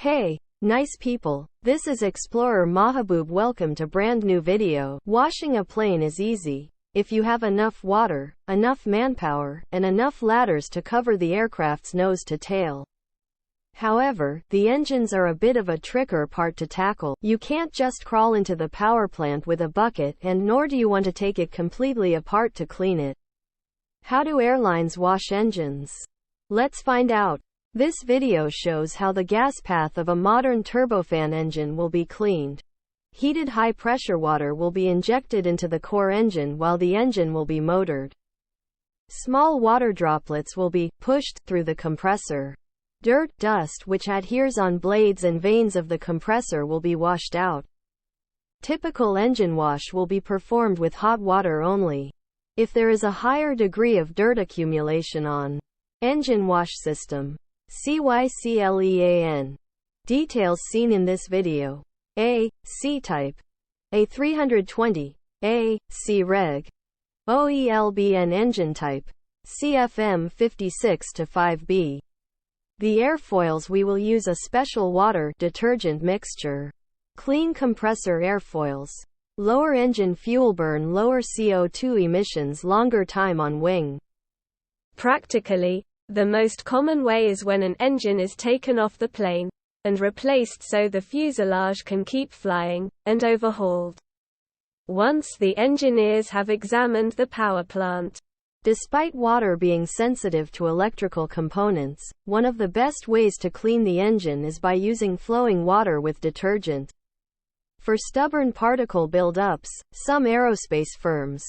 Hey, nice people. This is Explorer Mahaboob. Welcome to brand new video. Washing a plane is easy if you have enough water, enough manpower, and enough ladders to cover the aircraft's nose to tail. However, the engines are a bit of a trickier part to tackle. You can't just crawl into the power plant with a bucket, and nor do you want to take it completely apart to clean it. How do airlines wash engines? Let's find out. This video shows how the gas path of a modern turbofan engine will be cleaned. Heated high-pressure water will be injected into the core engine while the engine will be motored. Small water droplets will be pushed through the compressor. Dirt, dust which adheres on blades and vanes of the compressor will be washed out. Typical engine wash will be performed with hot water only. If there is a higher degree of dirt accumulation on engine wash system, CYCLEAN. Details seen in this video. A. C-type. A320. A. C-reg. OELBN engine type. CFM 56-5B. The airfoils we will use a special water detergent mixture. Clean compressor airfoils. Lower engine fuel burn, lower CO2 emissions, longer time on wing. Practically, the most common way is when an engine is taken off the plane and replaced so the fuselage can keep flying, and overhauled once the engineers have examined the power plant. Despite water being sensitive to electrical components, one of the best ways to clean the engine is by using flowing water with detergent. For stubborn particle buildups, some aerospace firms